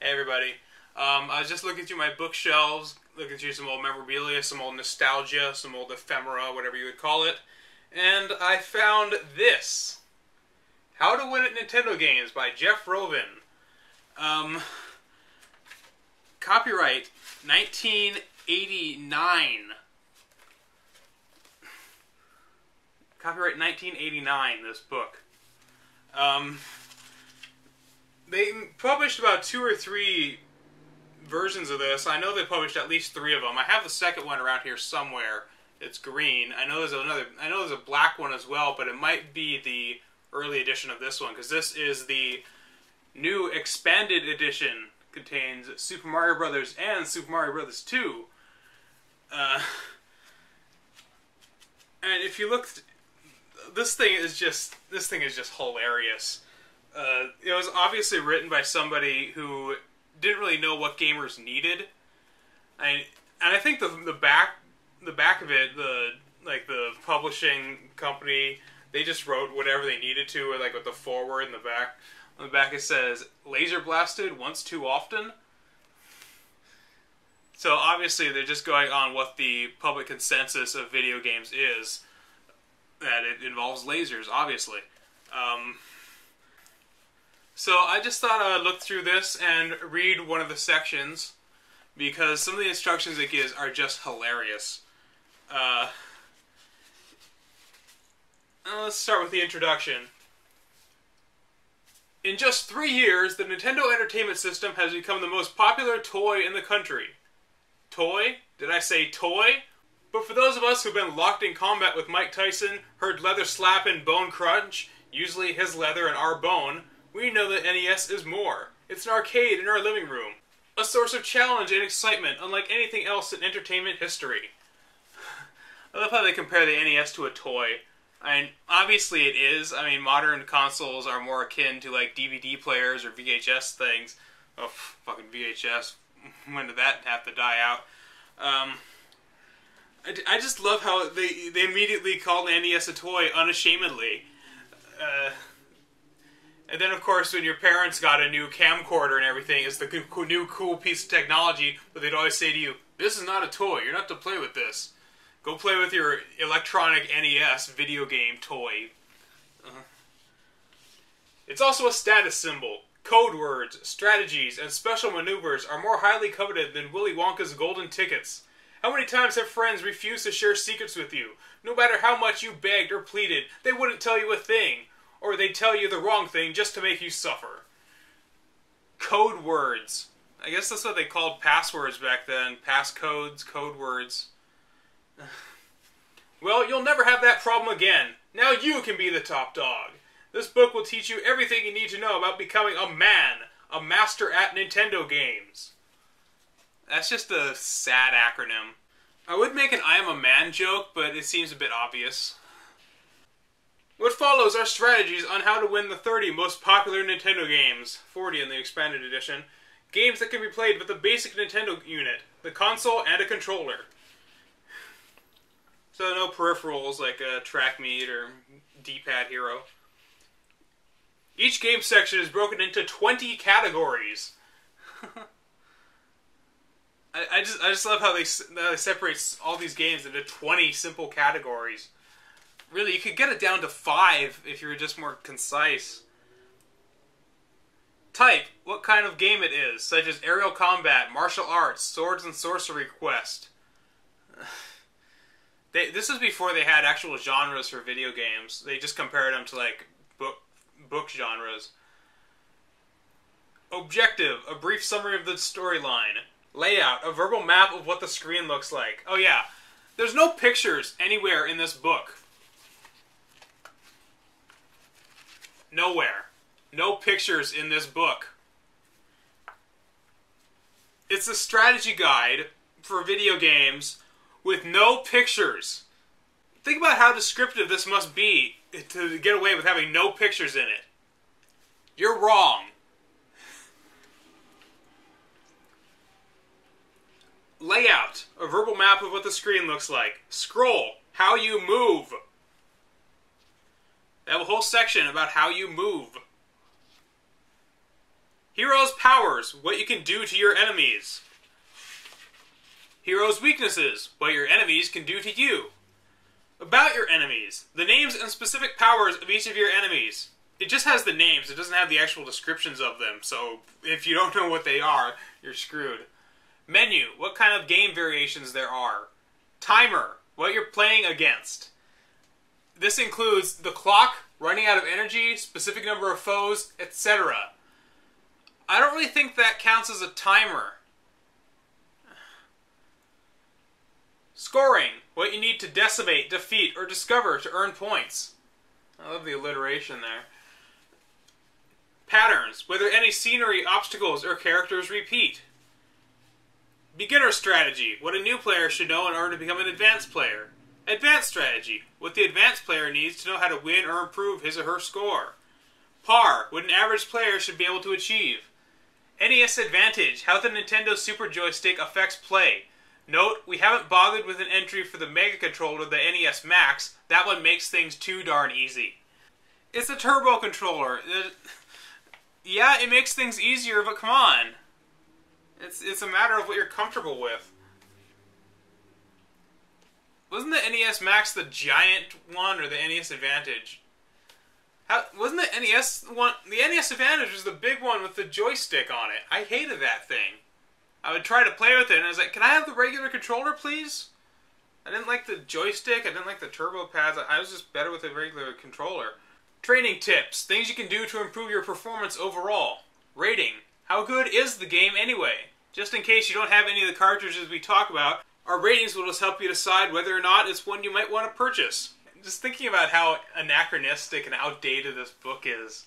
Hey everybody. I was just looking through my bookshelves, looking through some old memorabilia, some old nostalgia, some old ephemera, whatever you would call it, and I found this. How to Win at Nintendo Games by Jeff Rovin. Copyright 1989. Copyright 1989, this book. They published about 2 or 3 versions of this. I know they published at least 3 of them. I have the second one around here somewhere. It's green. I know there's a black one as well, but it might be the early edition of this one, because this is the new expanded edition. Contains Super Mario Brothers and Super Mario Brothers 2. And if you look, this thing is just hilarious. It was obviously written by somebody who didn't really know what gamers needed. And I think the back of it, the publishing company, they just wrote whatever they needed to, or with the foreword in the back. On the back it says, "Laser blasted once too often." So obviously they're just going on what the public consensus of video games is, that it involves lasers, obviously. So I just thought I would look through this and read one of the sections, because some of the instructions it gives are just hilarious. Let's start with the introduction. In just 3 years, the Nintendo Entertainment System has become the most popular toy in the country. Toy? Did I say toy? But for those of us who've been locked in combat with Mike Tyson, heard leather slap and bone crunch, usually his leather and our bone, we know that NES is more. It's an arcade in our living room. A source of challenge and excitement unlike anything else in entertainment history. I love how they compare the NES to a toy. I mean, obviously it is. I mean, modern consoles are more akin to DVD players or VHS things. Oh, fucking VHS. When did that have to die out? I just love how they immediately call the NES a toy unashamedly. And then, of course, when your parents got a new camcorder and everything, it's the new cool piece of technology, but they'd always say to you, "This is not a toy. You're not to play with this. Go play with your electronic NES video game toy." It's also a status symbol. Code words, strategies, and special maneuvers are more highly coveted than Willy Wonka's golden tickets. How many times have friends refused to share secrets with you? No matter how much you begged or pleaded, they wouldn't tell you a thing. Or they'd tell you the wrong thing just to make you suffer. Code words. I guess that's what they called passwords back then. Passcodes, code words. Well, you'll never have that problem again. Now you can be the top dog. This book will teach you everything you need to know about becoming a man, a master at Nintendo games. That's just a sad acronym. I would make an I am a man joke, but it seems a bit obvious. What follows are strategies on how to win the 30 most popular Nintendo games, 40 in the expanded edition, games that can be played with the basic Nintendo unit, the console, and a controller. So no peripherals like a track meet or D-pad hero. Each game section is broken into 20 categories. I just love how they separate all these games into 20 simple categories. Really, you could get it down to 5 if you were just more concise. Type what kind of game it is, such as aerial combat, martial arts, swords and sorcery quest. This is before they had actual genres for video games. They just compared them to book genres. Objective, a brief summary of the storyline. Layout, a verbal map of what the screen looks like. Oh yeah, there's no pictures anywhere in this book. Nowhere. No pictures in this book. It's a strategy guide for video games with no pictures. Think about how descriptive this must be to get away with having no pictures in it. You're wrong. Layout, a verbal map of what the screen looks like. Scroll, how you move. They have a whole section about how you move. Heroes' powers, what you can do to your enemies. Heroes' weaknesses, what your enemies can do to you. About your enemies, the names and specific powers of each of your enemies. It just has the names, it doesn't have the actual descriptions of them, so if you don't know what they are, you're screwed. Menu, what kind of game variations there are. Timer, what you're playing against. This includes the clock, running out of energy, specific number of foes, etc. I don't really think that counts as a timer. Scoring, what you need to decimate, defeat, or discover to earn points. I love the alliteration there. Patterns, whether any scenery, obstacles, or characters repeat. Beginner strategy, what a new player should know in order to become an advanced player. Advanced strategy, what the advanced player needs to know how to win or improve his or her score. Par, what an average player should be able to achieve. NES Advantage, how the Nintendo Super Joystick affects play. Note, we haven't bothered with an entry for the Mega Controller, the NES Max. That one makes things too darn easy. It's a turbo controller. Yeah, it makes things easier, but come on. It's a matter of what you're comfortable with. Wasn't the NES Max the giant one, or the NES Advantage? Wasn't the NES one... The NES Advantage was the big one with the joystick on it. I hated that thing. I would try to play with it, and I was like, can I have the regular controller, please? I didn't like the joystick, I didn't like the turbo pads, I was just better with the regular controller. Training tips, things you can do to improve your performance overall. Rating, how good is the game anyway? Just in case you don't have any of the cartridges we talk about, our ratings will just help you decide whether or not it's one you might want to purchase. Just thinking about how anachronistic and outdated this book is.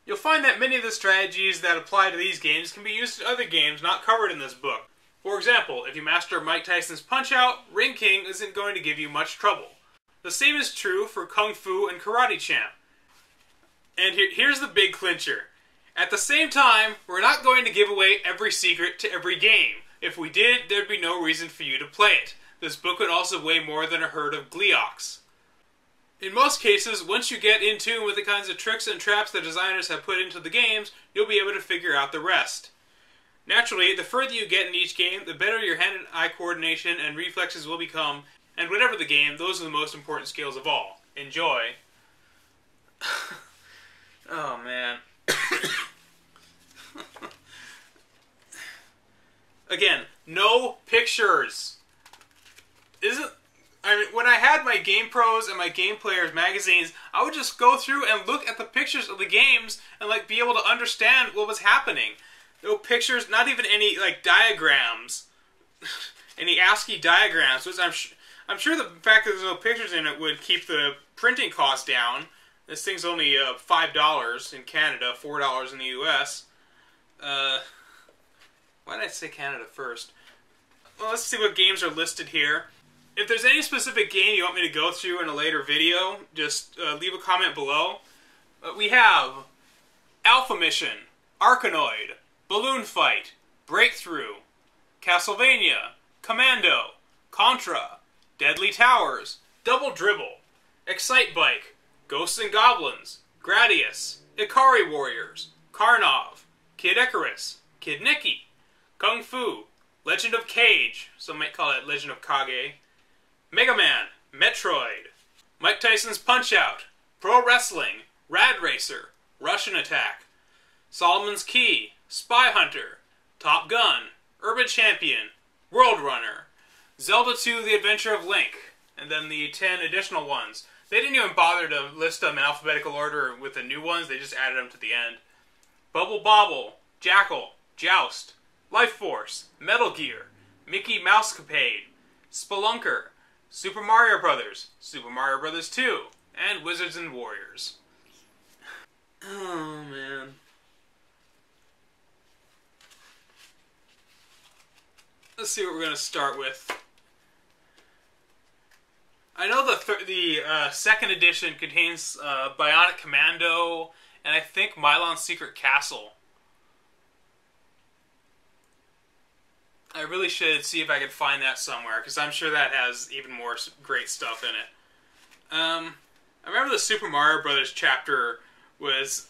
You'll find that many of the strategies that apply to these games can be used in other games not covered in this book. For example, if you master Mike Tyson's Punch-Out, Ring King isn't going to give you much trouble. The same is true for Kung Fu and Karate Champ. And here's the big clincher. At the same time, we're not going to give away every secret to every game. If we did, there'd be no reason for you to play it. This book would also weigh more than a herd of Gleeoks. In most cases, once you get in tune with the kinds of tricks and traps the designers have put into the games, you'll be able to figure out the rest. Naturally, the further you get in each game, the better your hand and eye coordination and reflexes will become, and whatever the game, those are the most important skills of all. Enjoy. Oh, man. Again, no pictures. When I had my Game Pros and my Game Players magazines, I would just go through and look at the pictures of the games and be able to understand what was happening. No pictures, not even any diagrams, any ASCII diagrams. Which I'm sure the fact that there's no pictures in it would keep the printing costs down. This thing's only $5 in Canada, $4 in the U.S. Why did I say Canada first? Well, let's see what games are listed here. If there's any specific game you want me to go through in a later video, just leave a comment below. We have Alpha Mission, Arkanoid, Balloon Fight, Breakthrough, Castlevania, Commando, Contra, Deadly Towers, Double Dribble, Excite Bike, Ghosts and Goblins, Gradius, Ikari Warriors, Karnov, Kid Icarus, Kid Nicky, Kung Fu, Legend of Cage, some might call it Legend of Kage, Mega Man, Metroid, Mike Tyson's Punch-Out, Pro Wrestling, Rad Racer, Russian Attack, Solomon's Key, Spy Hunter, Top Gun, Urban Champion, World Runner, Zelda 2 The Adventure of Link, and then the 10 additional ones. They didn't even bother to list them in alphabetical order with the new ones, they just added them to the end. Bubble Bobble, Jackal, Joust, Life Force, Metal Gear, Mickey Mousecapade, Spelunker, Super Mario Bros., Super Mario Bros. 2, and Wizards and Warriors. Oh, man. Let's see what we're going to start with. I know the second edition contains Bionic Commando, and I think Milon's Secret Castle. I really should see if I can find that somewhere, because I'm sure that has even more great stuff in it. I remember the Super Mario Bros. Chapter was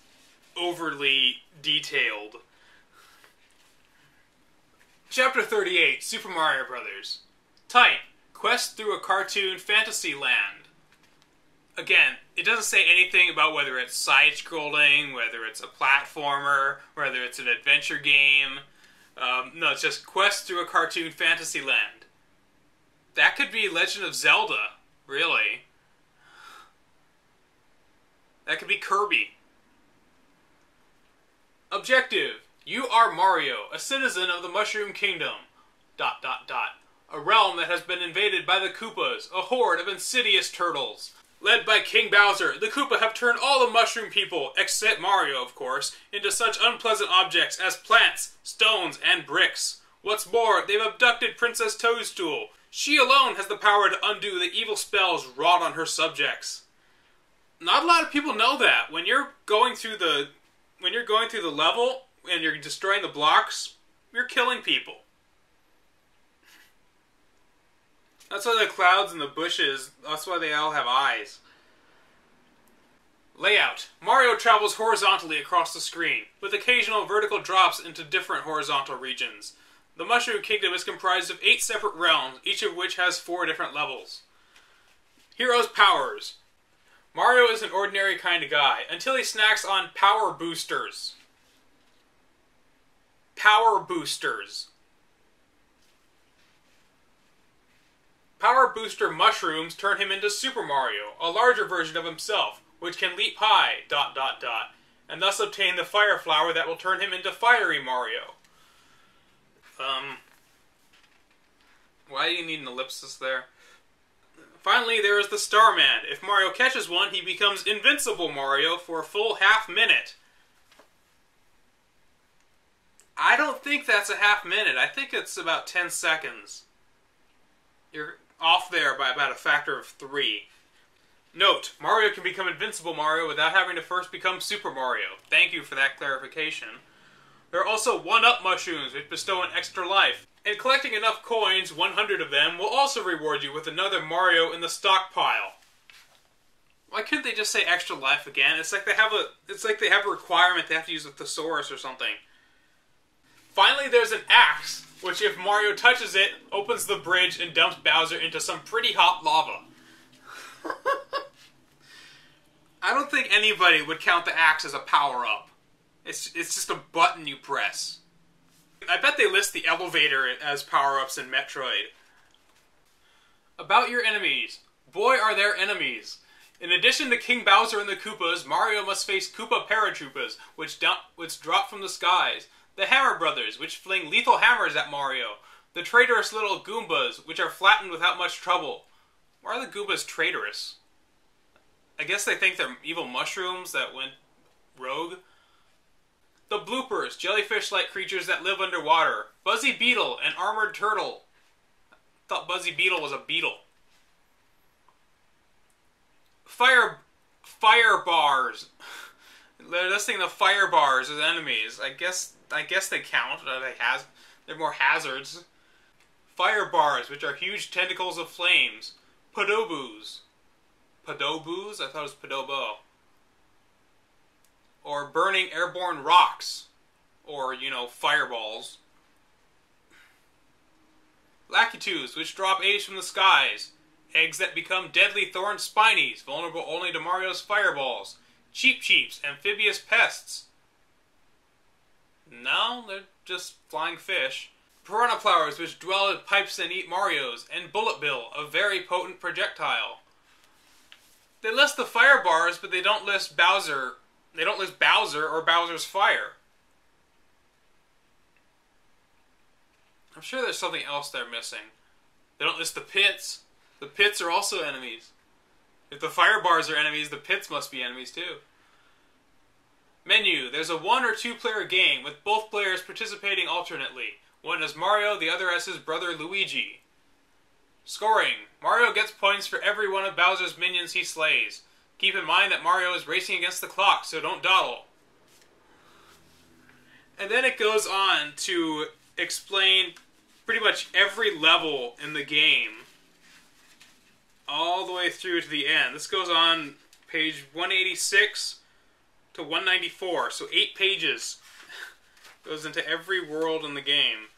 overly detailed. Chapter 38, Super Mario Bros. Type, quest through a cartoon fantasy land. Again, it doesn't say anything about whether it's side-scrolling, whether it's a platformer, whether it's an adventure game. No, it's just quest through a cartoon fantasy land. That could be Legend of Zelda, really. That could be Kirby. Objective. You are Mario, a citizen of the Mushroom Kingdom. ... A realm that has been invaded by the Koopas, a horde of insidious turtles. Led by King Bowser, the Koopa have turned all the mushroom people, except Mario of course, into such unpleasant objects as plants, stones, and bricks. What's more, they've abducted Princess Toadstool. She alone has the power to undo the evil spells wrought on her subjects. Not a lot of people know that. When you're going through the level and you're destroying the blocks, you're killing people. That's why the clouds and the bushes, that's why they all have eyes. Layout. Mario travels horizontally across the screen, with occasional vertical drops into different horizontal regions. The Mushroom Kingdom is comprised of 8 separate realms, each of which has 4 different levels. Hero's powers. Mario is an ordinary kind of guy, until he snacks on power boosters. Power boosters. Power booster mushrooms turn him into Super Mario, a larger version of himself, which can leap high, ... and thus obtain the fire flower that will turn him into Fiery Mario. Why do you need an ellipsis there? Finally, there is the Starman. If Mario catches one, he becomes Invincible Mario for a full half-minute. I don't think that's a half-minute. I think it's about 10 seconds. You're off there by about a factor of 3. Note, Mario can become Invincible Mario without having to first become Super Mario. Thank you for that clarification. There are also 1-up mushrooms, which bestow an extra life. And collecting enough coins, 100 of them, will also reward you with another Mario in the stockpile. Why couldn't they just say extra life again? It's like they have a requirement they have to use a thesaurus or something. Finally, there's an axe, which if Mario touches it, opens the bridge and dumps Bowser into some pretty hot lava. I don't think anybody would count the axe as a power-up. It's just a button you press. I bet they list the elevator as power-ups in Metroid. About your enemies. Boy, are there enemies. In addition to King Bowser and the Koopas, Mario must face Koopa paratroopers, which drop from the skies. The Hammer Brothers, which fling lethal hammers at Mario. The traitorous little Goombas, which are flattened without much trouble. Why are the Goombas traitorous? I guess they think they're evil mushrooms that went rogue. The Bloopers, jellyfish-like creatures that live underwater. Buzzy Beetle, an armored turtle. I thought Buzzy Beetle was a beetle. Fire bars. They're listing the fire bars as enemies. I guess they count. They're more hazards. Fire bars, which are huge tentacles of flames. Podoboos. Podoboos? I thought it was Podobo. Or burning airborne rocks. Or, fireballs. Lakitus, which drop eggs from the skies. Eggs that become deadly thorn spinies, vulnerable only to Mario's fireballs. Cheep Cheeps, amphibious pests. No, they're just flying fish. Piranha flowers, which dwell in pipes and eat Marios. And Bullet Bill, a very potent projectile. They list the fire bars, but they don't list Bowser. They don't list Bowser or Bowser's fire. I'm sure there's something else they're missing. They don't list the pits. The pits are also enemies. If the fire bars are enemies, the pits must be enemies too. Menu. There's a 1 or 2 player game, with both players participating alternately. One as Mario, the other as his brother Luigi. Scoring. Mario gets points for every one of Bowser's minions he slays. Keep in mind that Mario is racing against the clock, so don't dawdle. And then it goes on to explain pretty much every level in the game. All the way through to the end. This goes on page 186, to 194, so 8 pages. Goes into every world in the game.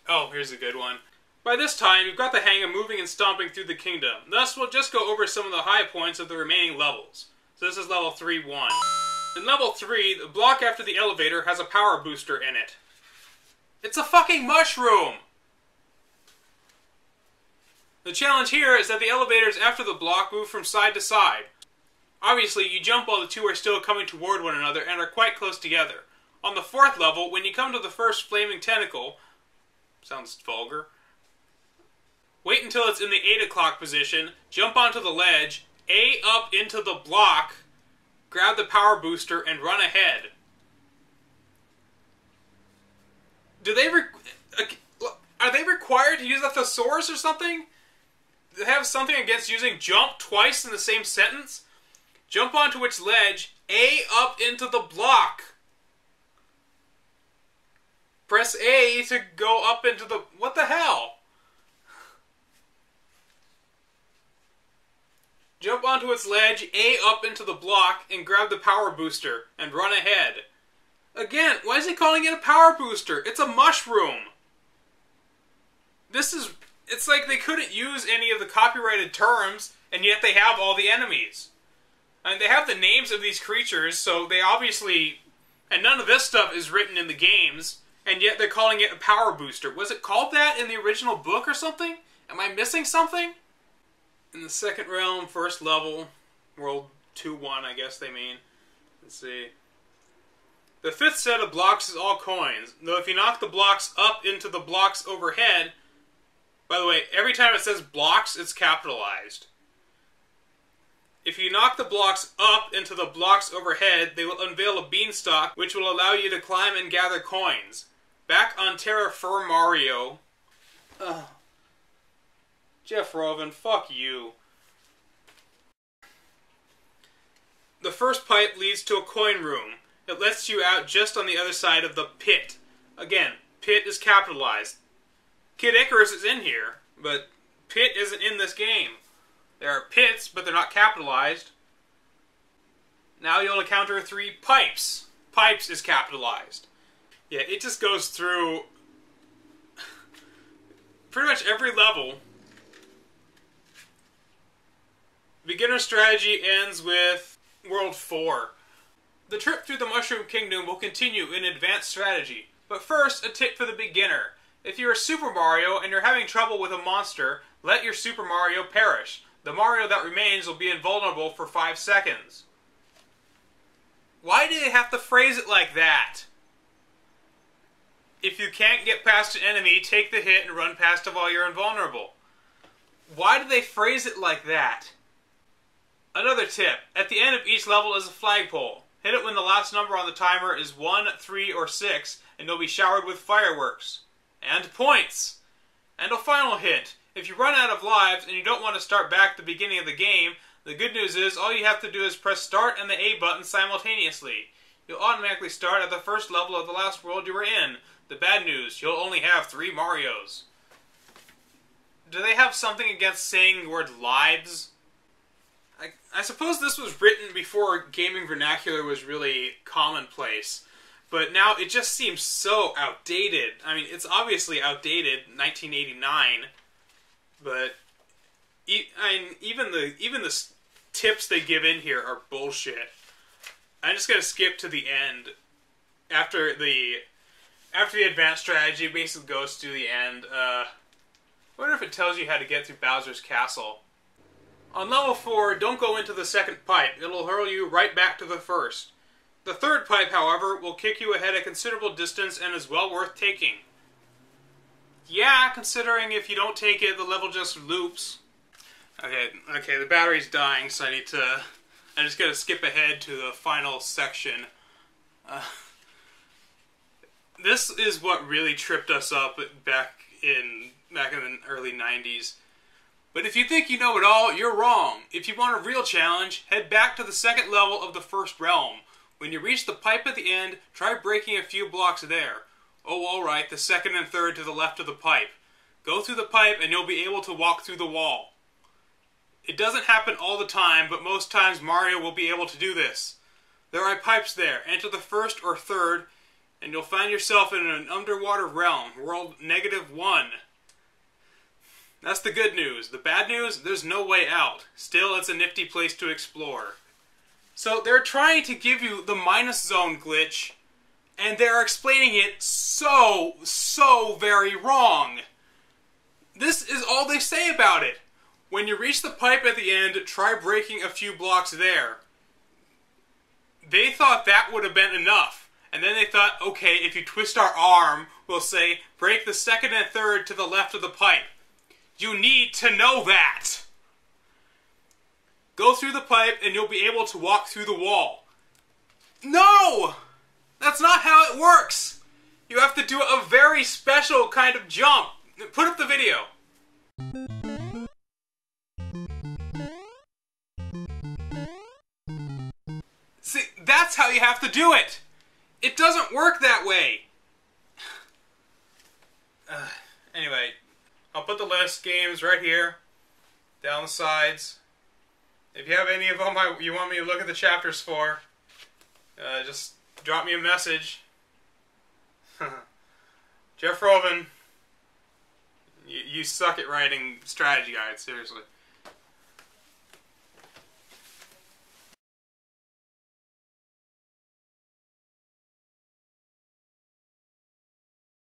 Oh, here's a good one. By this time, you've got the hang of moving and stomping through the kingdom. Thus, we'll just go over some of the high points of the remaining levels. So this is level 3-1. In level 3, the block after the elevator has a power booster in it. It's a fucking mushroom! The challenge here is that the elevators after the block move from side to side. Obviously, you jump while the two are still coming toward one another and are quite close together. On the 4th level, when you come to the first flaming tentacle, sounds vulgar, wait until it's in the 8 o'clock position, jump onto the ledge, A up into the block, grab the power booster, and run ahead. Are they required to use a thesaurus or something? Do they have something against using jump twice in the same sentence? Jump onto which ledge, A up into the block. Press A to go up into the... What the hell? Jump onto its ledge, A up into the block, and grab the power booster, and run ahead. Again, why is he calling it a power booster? It's a mushroom! It's like they couldn't use any of the copyrighted terms, and yet they have all the enemies. And they have the names of these creatures, so they obviously... And none of this stuff is written in the games, and yet they're calling it a power booster. Was it called that in the original book or something? Am I missing something? In the 2nd realm, 1st level, world 2-1, I guess they mean. Let's see. The 5th set of blocks is all coins, though if you knock the blocks up into the blocks overhead... By the way, every time it says blocks, it's capitalized. If you knock the blocks up into the blocks overhead, they will unveil a beanstalk, which will allow you to climb and gather coins. Back on Terra Firma Mario... Jeff Rovin, fuck you. The first pipe leads to a coin room. It lets you out just on the other side of the pit. Again, pit is capitalized. Kid Icarus is in here, but pit isn't in this game. There are pits, but they're not capitalized. Now you'll encounter 3 pipes. Pipes is capitalized. Yeah, it just goes through pretty much every level. Beginner strategy ends with World 4. The trip through the Mushroom Kingdom will continue in advanced strategy. But first, a tip for the beginner. If you're a Super Mario and you're having trouble with a monster, let your Super Mario perish. The Mario that remains will be invulnerable for 5 seconds. Why do they have to phrase it like that? If you can't get past an enemy, take the hit and run past it while you're invulnerable. Why do they phrase it like that? Another tip. At the end of each level is a flagpole. Hit it when the last number on the timer is 1, 3, or 6, and you'll be showered with fireworks. And points! And a final hint. If you run out of lives and you don't want to start back at the beginning of the game, the good news is all you have to do is press start and the A button simultaneously. You'll automatically start at the first level of the last world you were in. The bad news, you'll only have 3 Marios. Do they have something against saying the word lives? I suppose this was written before gaming vernacular was really commonplace. But now it just seems so outdated. I mean, it's obviously outdated, 1989. But even the tips they give in here are bullshit. I'm just gonna skip to the end. After the advanced strategy basically goes to the end. I wonder if it tells you how to get through Bowser's Castle. On level 4, don't go into the 2nd pipe. It'll hurl you right back to the 1st. The 3rd pipe, however, will kick you ahead a considerable distance and is well worth taking. Yeah, considering if you don't take it, the level just loops. Okay, the battery's dying, so I'm just gonna skip ahead to the final section. This is what really tripped us up back in the early 90s. But if you think you know it all, you're wrong. If you want a real challenge, head back to the 2nd level of the 1st realm. When you reach the pipe at the end, try breaking a few blocks there. Oh, alright, the 2nd and 3rd to the left of the pipe. Go through the pipe and you'll be able to walk through the wall. It doesn't happen all the time, but most times Mario will be able to do this. There are pipes there. Enter the first or third, and you'll find yourself in an underwater realm, world -1. That's the good news. The bad news, there's no way out. Still, it's a nifty place to explore. So they're trying to give you the minus zone glitch, and they're explaining it so very wrong. This is all they say about it. When you reach the pipe at the end, try breaking a few blocks there. They thought that would have been enough. And then they thought, okay, if you twist our arm, we'll say, break the second and third to the left of the pipe. You need to know that. Go through the pipe and you'll be able to walk through the wall. No! That's not how it works. You have to do a very special kind of jump. Put up the video. See, that's how you have to do it. It doesn't work that way. Anyway, I'll put the list games right here, down the sides. If you have any of them you want me to look at the chapters for, just drop me a message. Jeff Rovin, you suck at writing strategy guides, seriously.